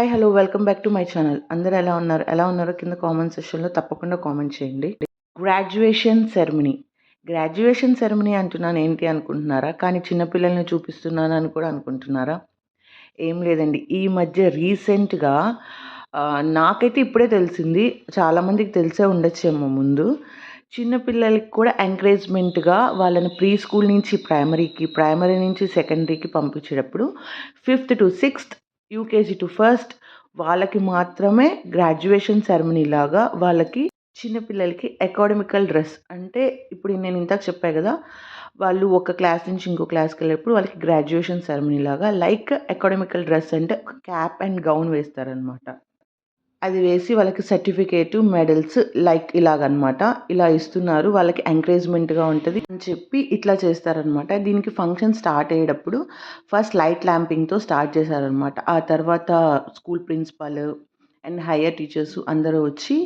Hi hello welcome back to my channel. అందరూ ఎలా ఉన్నారో కింద కామెంట్ సెక్షన్లో తప్పకుండా కామెంట్ చేయండి. గ్రాడ్యుయేషన్ సెరమనీ అంటున్నాను ఏంటి అనుకుంటున్నారా? కానీ చిన్నపిల్లల్ని చూపిస్తున్నాను అని కూడా అనుకుంటున్నారా? ఏం లేదండి, ఈ మధ్య రీసెంట్గా నాకైతే ఇప్పుడే తెలిసింది, చాలామందికి తెలిసే ఉండొచ్చేమో ముందు. చిన్నపిల్లలకి కూడా ఎంకరేజ్మెంట్గా వాళ్ళని ప్రీ స్కూల్ నుంచి ప్రైమరీ నుంచి సెకండరీకి పంపించేటప్పుడు 5th to 6th, UKG to first వాళ్ళకి మాత్రమే గ్రాడ్యుయేషన్ సెరమనీ లాగా వాళ్ళకి చిన్నపిల్లలకి అకాడమికల్ డ్రెస్ అంటే ఇప్పుడు నేను ఇందాక చెప్పాను కదా, వాళ్ళు ఒక క్లాస్ నుంచి ఇంకో క్లాస్కి వెళ్ళేటప్పుడు వాళ్ళకి గ్రాడ్యుయేషన్ సెరమనీ లాగా లైక్ అకాడమికల్ డ్రెస్ అంటే ఒక క్యాప్ అండ్ గౌన్ వేస్తారనమాట. అది వేసి వాళ్ళకి సర్టిఫికేటు, మెడల్స్ లైక్ ఇలాగనమాట. ఇలా ఇస్తున్నారు, వాళ్ళకి ఎంకరేజ్మెంట్గా ఉంటుంది అని చెప్పి ఇట్లా చేస్తారనమాట. దీనికి ఫంక్షన్ స్టార్ట్ అయ్యేటప్పుడు ఫస్ట్ లైట్ ల్యాంపింగ్తో స్టార్ట్ చేశారనమాట. ఆ తర్వాత school principal and higher teachers అందరూ వచ్చి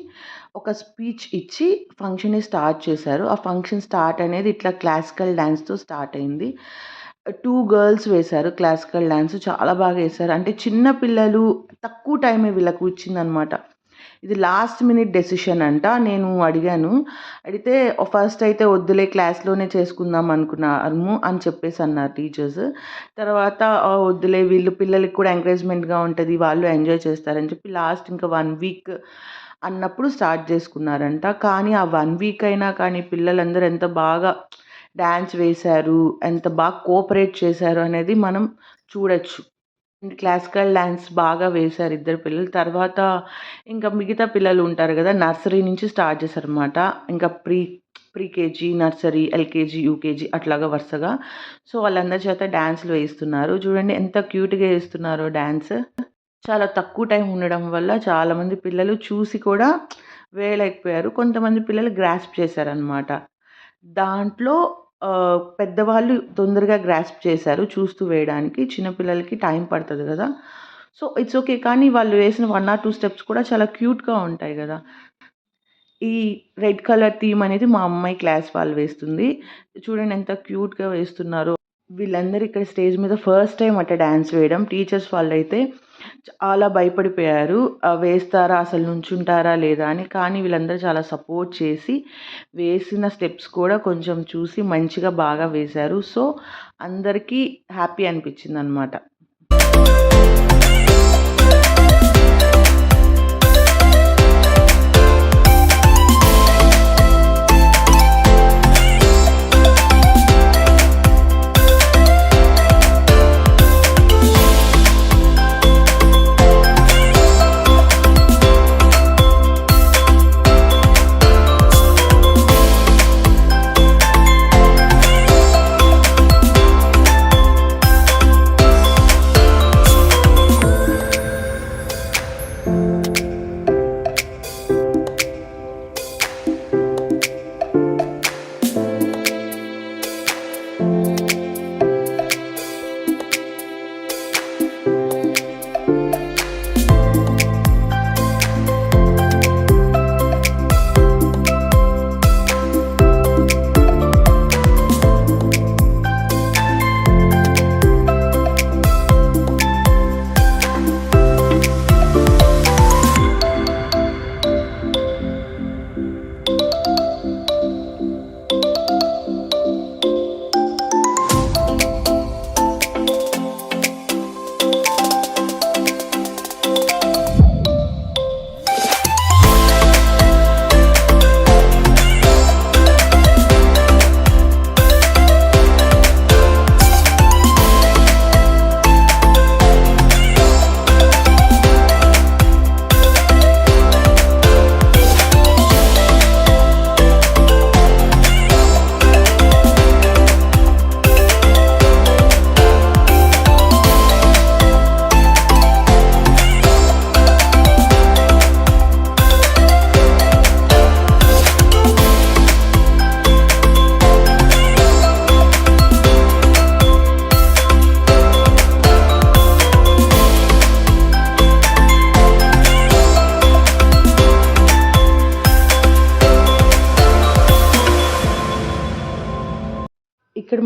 ఒక స్పీచ్ ఇచ్చి ఫంక్షన్ని స్టార్ట్ చేశారు. ఆ ఫంక్షన్ స్టార్ట్ అనేది ఇట్లా క్లాసికల్ డ్యాన్స్తో స్టార్ట్ అయింది. 2 గర్ల్స్ వేశారు క్లాసికల్ డ్యాన్స్, చాలా బాగా వేశారు. అంటే చిన్న పిల్లలు తక్కువ టైమే వీళ్ళకు ఇచ్చిందనమాట. ఇది లాస్ట్ మినిట్ డెసిషన్ అంట. నేను అడిగితే ఫస్ట్ అయితే వద్దులే క్లాస్లోనే చేసుకుందాం అనుకున్నాము అని చెప్పేసి అన్నారు టీచర్స్. తర్వాత వద్దులే వీళ్ళు పిల్లలకి కూడా ఎంకరేజ్మెంట్గా ఉంటుంది, వాళ్ళు ఎంజాయ్ చేస్తారని చెప్పి లాస్ట్ ఇంకా 1 వీక్ అన్నప్పుడు స్టార్ట్ చేసుకున్నారంట. కానీ ఆ 1 వీక్ అయినా కానీ పిల్లలందరూ ఎంత బాగా డ్యాన్స్ వేశారు, ఎంత బాగా కోఆపరేట్ చేశారు అనేది మనం చూడొచ్చు. క్లాసికల్ డ్యాన్స్ బాగా వేశారు ఇద్దరు పిల్లలు. తర్వాత ఇంకా మిగతా పిల్లలు ఉంటారు కదా, నర్సరీ నుంచి స్టార్ట్ చేశారనమాట. ఇంకా ప్రీకేజీ, నర్సరీ, ఎల్కేజీ, యూకేజీ అట్లాగా వరుసగా. సో వాళ్ళందరి చేత డ్యాన్స్లు వేయిస్తున్నారు. చూడండి ఎంత క్యూట్గా వేస్తున్నారో డ్యాన్స్. చాలా తక్కువ టైం ఉండడం వల్ల చాలామంది పిల్లలు చూసి కూడా వేయలేకపోయారు. కొంతమంది పిల్లలు గ్రాస్ప్ చేశారనమాట. దాంట్లో పెద్దవాళ్ళు తొందరగా గ్రాస్ప్ చేశారు చూస్తూ వేయడానికి. చిన్నపిల్లలకి టైం పడుతుంది కదా, సో ఇట్స్ ఓకే. కానీ వాళ్ళు వేసిన 1 or 2 స్టెప్స్ కూడా చాలా క్యూట్గా ఉంటాయి కదా. ఈ రెడ్ కలర్ థీమ్ అనేది మా అమ్మాయి క్లాస్ వాళ్ళు వేస్తుంది. చూడండి ఎంత క్యూట్గా వేస్తున్నారో. వీళ్ళందరూ ఇక్కడ స్టేజ్ మీద ఫస్ట్ టైం అట్ట డ్యాన్స్ వేయడం. టీచర్స్ వాళ్ళు అయితే చాలా భయపడిపోయారు, వేస్తారా అసలు నుంచుంటారా లేదా అని. కానీ వీళ్ళందరూ చాలా సపోర్ట్ చేసి వేసిన స్టెప్స్ కూడా కొంచెం చూసి మంచిగా బాగా వేశారు. సో అందరికీ హ్యాపీ అనిపించింది అనమాట.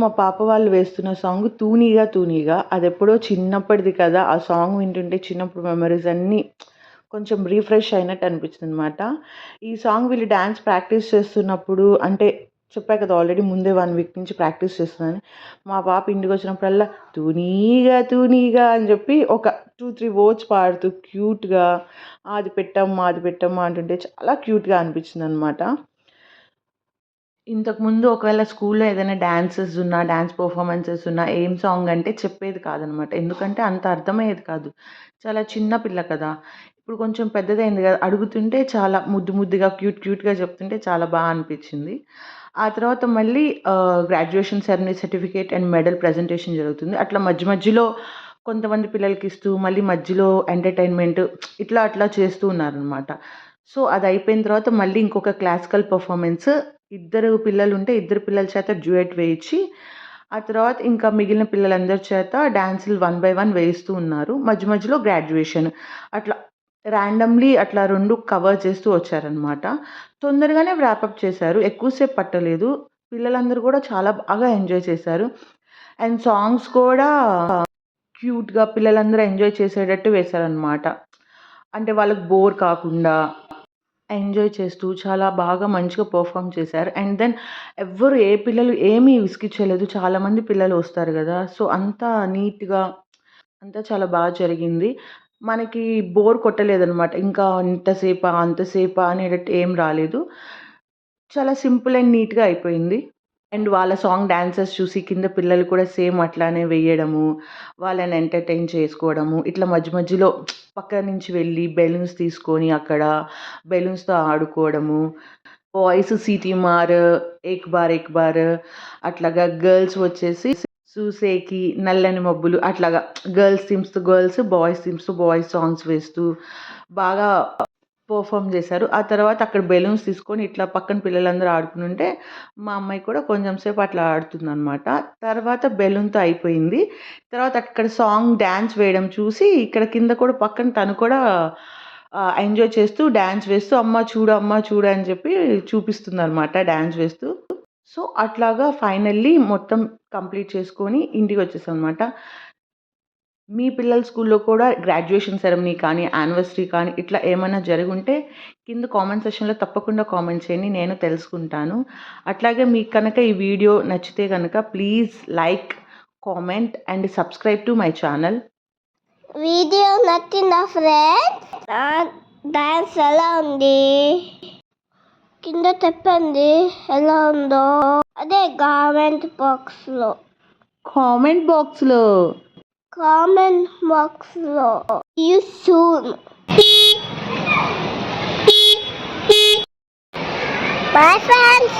మా పాప వాళ్ళు వేస్తున్న సాంగ్ 'తూనీగా తూనీగా' అదెప్పుడో చిన్నప్పటిది కదా! ఆ సాంగ్ వింటుంటే చిన్నప్పుడు మెమరీస్ అన్నీ కొంచెం రిఫ్రెష్ అయినట్టు అనిపించిందనమాట. ఈ సాంగ్ వీళ్ళు డాన్స్ ప్రాక్టీస్ చేస్తున్నప్పుడు అంటే చెప్పా కదా! ఆల్రెడీ ముందే 1 వీక్ నుంచి ప్రాక్టీస్ చేస్తున్నానని. మా పాప ఇంటికొచ్చినప్పుడల్లా 'తూనీగా తూనీగా' అని చెప్పి ఒక 2, 3 వర్డ్స్ పాడుతూ క్యూట్‌గా అది పెట్టమ్మా, అది పెట్టమ్మా అంటుంటే చాలా క్యూట్‌గా అనిపించిందనమాట. ఇంతకుముందు ఒకవేళ స్కూల్‌లో ఏదైనా డాన్సెస్ ఉన్నా, డాన్స్ పెర్ఫార్మన్సెస్ ఉన్నా ఏం సాంగ్ అంటే చెప్పేది కాదనమాట. ఎందుకంటే అంత అర్థమయ్యేది కాదు. చాలా చిన్న పిల్ల కదా! ఇప్పుడు కొంచెం పెద్దదయింది కదా! అడుగుతుంటే చాలా ముద్దు ముద్దుగా, క్యూట్‌గా చెప్తుంటే చాలా అనిపించింది. ఆ తర్వాత మళ్ళీ graduation ceremony certificate and medal presentation జరుగుతుంది. అట్లా మధ్యలో కొంతమంది పిల్లలకిస్తూ, మళ్ళీ మధ్యలో ఎంటర్‌టైన్‌మెంట్ అట్లా చేస్తూ ఉన్నారనమాట. సో, అదయిపోయిన తర్వాత మళ్ళీ ఇంకొక క్లాసికల్ పెర్ఫార్మన్స్ ఇద్దరు పిల్లలుంటే, ఇద్దరు పిల్లల చేత డ్యూయెట్ వేయించి, ఆ తర్వాత ఇంకా మిగిలిన పిల్లలందరి చేత డాన్సులు 1 బై 1 వేయిస్తూ ఉన్నారు. మధ్యలో గ్రాడ్యుయేషన్. అట్లా ర్యాండమ్‌లీ అట్లా 2 కవర్ చేస్తూ వచ్చారనమాట. తొందరగానే వ్రాపప్ చేశారు. ఎక్కువ సేపు పట్టలేదు. పిల్లలందరూ కూడా చాలా బాగా ఎంజాయ్ చేశారు. అండ్ సాంగ్స్ కూడా క్యూట్‌గా పిల్లలందరూ ఎంజాయ్ చేసేటట్టు వేశారనమాట. అంటే వాళ్ళకి బోర్ కాకుండా ఎంజాయ్ చేస్తూ చాలా బాగా మంచిగా పెర్ఫార్మ్ చేశారు. అండ్ దెన్ ఎవ్వరు ఏ పిల్లలు ఏమీ విసిగిచ్చలేదు. చాలామంది పిల్లలు వస్తారు గదా! సో, అంతా నీట్‌గా అంతా చాలా జరిగింది. మనకి బోర్ కొట్టలేదనమాట. ఇంకా ఇంతసేపా, అంతసేపా అనేటట్టు ఏం రాలేదు. చాలా సింపుల్ అండ్ నీట్‌గా అయిపోయింది. అండ్ వాళ్ళ సాంగ్ డాన్సెస్ చూసి కింద పిల్లలు కూడా సేమ్ అట్లానే వేయడము, వాళ్ళని ఎంటర్‌టైన్ చేసుకోవడము, ఇట్లా మధ్యలో పక్క నుంచి వెళ్ళి బెలూన్స్ తీసుకొని అక్కడ బెలూన్స్‌తో ఆడుకోవడము. బాయ్స్ 'సీటీ మార్', 'ఏక్ బార్ ఏక్ బార్' అట్లాగా గర్ల్స్ వచ్చేసి 'చూసేకి', 'నల్లని మబ్బులు' అట్లాగా గర్ల్స్ థీమ్స్‌తో గర్ల్స్, బాయ్స్ థీమ్స్‌తో బాయ్స్ సాంగ్స్ వేస్తూ బాగా పెర్ఫార్మ్ చేశారు. ఆ తర్వాత అక్కడ బెలూన్స్ తీసుకొని ఇట్లా పక్కన పిల్లలందరూ ఆడుకుంటుంటే, మా అమ్మాయి కూడా కొంచెం సేపు అట్లా ఆడుతుందనమాట. తర్వాత బెలూన్‌తో అయిపోయింది. తర్వాత అక్కడ సాంగ్ డాన్స్ వేయడం చూసి ఇక్కడ కింద కూడా పక్కన తను కూడా ఎంజాయ్ చేస్తూ డాన్స్ వేస్తూ అమ్మ చూడు అని చెప్పి చూపిస్తుందనమాట డాన్స్ వేస్తూ. సో, అట్లాగా ఫైనల్లీ మొత్తం కంప్లీట్ చేసుకొని ఇంటికొచ్చేసామనమాట. మీ పిల్లల స్కూల్‌లో కూడా గ్రాడ్యుయేషన్ సెరమనీ కానీ, యానివర్సరీ కానీ ఇట్లా ఏమైనా జరిగుంటే కింద కామెంట్ సెక్షన్‌లో తప్పకుండా కామెంట్ చేయండి. నేను తెలుసుకుంటాను. అట్లాగే మీకు కనుక ఈ వీడియో నచ్చితే గనక please like, comment and subscribe to my channel. Video నచ్చిందా ఫ్రెండ్స్? డాన్స్ ఎలా ఉంది? కింద చెప్పండి ఎలా ఉందో. అదే కామెంట్ బాక్స్లో యూ సూన్. Bye friends.